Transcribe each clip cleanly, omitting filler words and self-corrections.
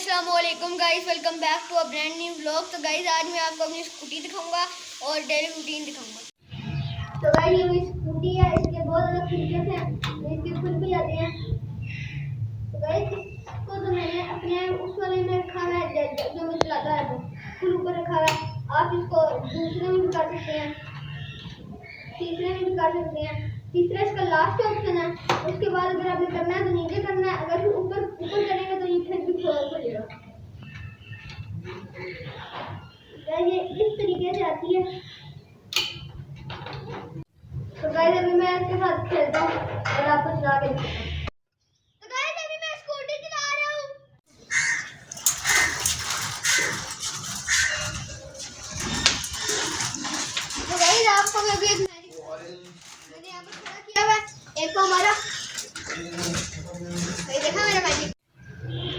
अस्सलाम वालेकुम guys, welcome back to a brand new vlog. तो गाइस आज मैं आपको अपनी स्कूटी दिखाऊंगा और डेली रूटीन दिखाऊंगा। तो गाइस ये मेरी स्कूटी है, इसके बहुत ज़्यादा फीचर्स हैं, इसके खुल भी जाते हैं। तो गाइस इसको तो मैंने अपने उस वाले में रखा है जो मैं चलाता है, वो फुल ऊपर रखा है। आप इसको दूसरे में भी कर सकते हैं, तीसरे में भी कर सकते हैं। तीसरा इसका लास्ट ऑप्शन है। उसके बाद अगर आपने करना है तो नीचे करना है, अगर ऊपर करेंगे तो ये फिर भी खोल पड़ेगा। ये इस तरीके से आती है। तो गाइस अभी मैं इसके साथ खेलता हूँ और आपको चला के दिखाता हूँ। तो गाइस अभी मैं स्कूटी चला रहा हूँ। तो गाइस आपको मैं भी मैंने यहाँ पर खड़ा किया हुआ है, एक तो हमारा देखा मेरा मैजिक।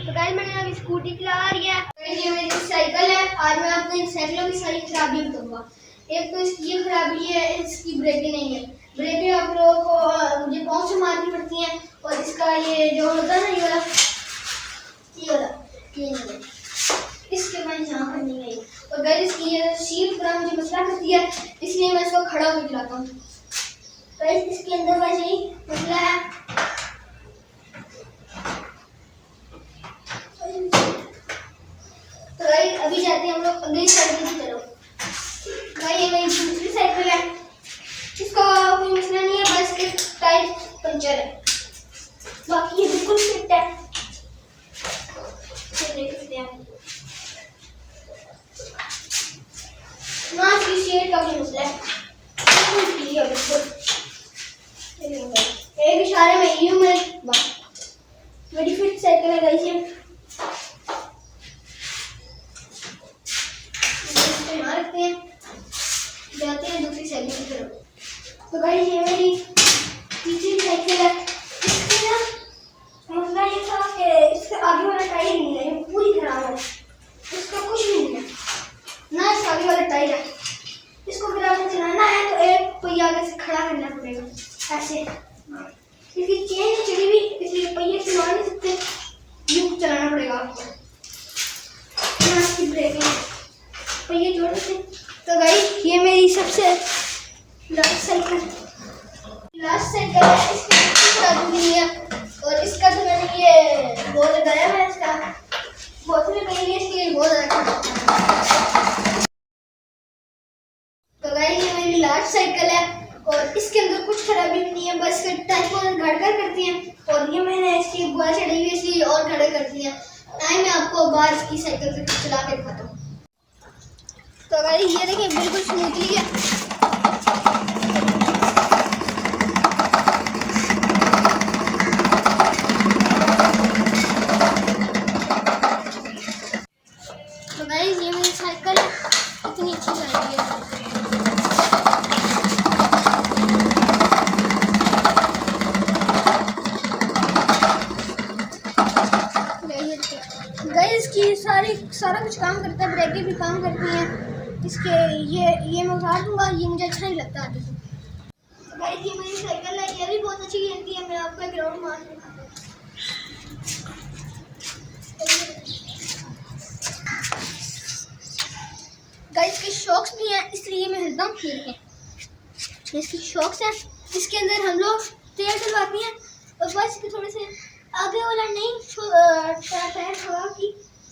तो गाइस मैंने अभी स्कूटी चला रही है। ये मेरी साइकिल है। आज मैं आपको इन साइकिलों की सारी खराबी बताऊंगा। एक तो इसकी ये खराबी है, इसकी ब्रेकें नहीं है। ब्रेकें आप लोगों को मुझे पाँव से मारनी पड़ती हैं, और इसका ये जो होता है ना ये वाला नहीं है, इसके मैं यहाँ पर नहीं आई। और गाइस इसकी ये सीट पूरा मुझे मसला करती है, इसलिए मैं इसको खड़ा होकर चलाता हूँ। गाइस इसके अंदर बस यही मसला है। तो गाइस अभी जाते हैं हम लोग अगली साइकिल की तरफ। गाइस ये मेरी दूसरी साइकिल है, इसको कोई मसला नहीं है, बस के टायर पंचर है, बाकी ये बिल्कुल फिट है। देख सकते हैं ना, इसकी सीट का भी मसला है, बिल्कुल एक इशारे में यूं में बड़ी फिट साइकिल है गाइस। ये रखते हैं, जाते हैं दूसरी साइकिल की तरफ। तो गाइस ये मेरी तीसरी साइकिल है। इसकी ना मसला ये था कि इसका आगे वाला टायर नहीं है, ये पूरी खराब है, इसका कुछ नहीं है ना, इसका आगे वाला टायर है। इसको अगर आपने चलाना है तो एक पहिया आगे से खड़ा करना पड़ेगा ऐसे। इसकी चेन चढ़ी हुई, इसलिए पहिए से मार नहीं सकते, यूं चलाना पड़ेगा आपको। इसकी ब्रेकें पहिए जोड़े थे। तो गाइस ये मेरी सबसे लास्ट साइकिल है, इसकी खराबी नहीं है। और इसका तो मैंने ये वो लगाया है, इसका बोतलें पहले इसकी बहुत ज़्यादा। तो गाइस ये मेरी लास्ट साइकिल है और इसके अंदर कुछ खराबी नहीं है, बस टाइम को गड़गड़ करती हैं, और ये मैंने इसकी बुआ चढ़ी हुई इसलिए और गड़गड़ करती हैं। टाइम मैं आपको बाहर इसकी साइकिल से चला के दिखाता हूँ। तो गाइस ये देखिए बिल्कुल स्मूथली है। तो गाइस ये मेरी साइकिल है, इतनी अच्छी साइकिल है। गाइस की सारा कुछ काम करता है, ब्रेकें भी काम करती हैं। इसके ये मैं उतार दूंगा, ये मुझे अच्छा नहीं लगता आगे से। तो गाइस ये मेरी साइकिल है, ये भी बहुत अच्छी खेलती है। मैं आपको एक राउंड मार दूंगा। गाइस के शॉक्स भी हैं, इसलिए मैं हिलता हूँ। इसकी शॉक्स हैं, इसके अंदर हम लोग तेल डलवाते हैं, और बस इसके थोड़े से आगे वाला नहीं टायर हवा की,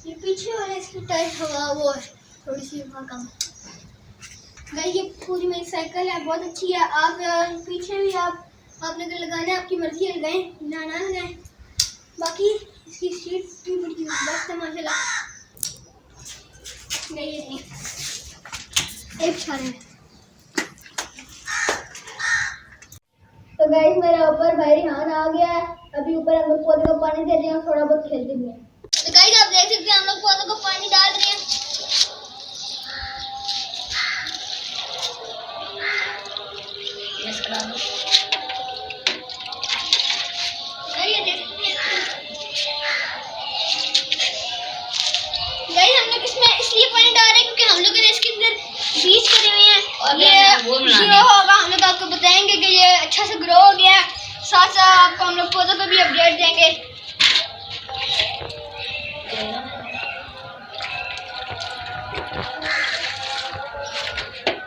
ये पीछे वाला इसकी टायर हवा वो थोड़ी सी वहाँ कम। गाइस ये पूरी मेरी साइकिल है, बहुत अच्छी है। आप पीछे भी आपने अगर लगाना है आपकी मर्जी है, लगाएं ना लगाएं। बाकी इसकी सीट भी बड़ी मस्त है माशाल्लाह। नहीं एक इशारे में। तो गाइस मेरा ऊपर भाई रिहान आ गया है, अभी ऊपर हम लोग पौधे को पानी दे रहे हैं, थोड़ा बहुत खेलते भी हैं। तो गाइस आप देख सकते हैं हम लोग पौधों को पानी डाल रहे हैं। गाइस हम लोग इसमें इसलिए पानी डाल रहे हैं क्योंकि हम लोगों ने इसके अंदर बीज करे हुए हैं, और ये ग्रो होगा। हम लोग आपको बताएंगे कि ये अच्छा से ग्रो हो गया। साथ साथ आपको हम लोग पौधों को भी अपडेट देंगे।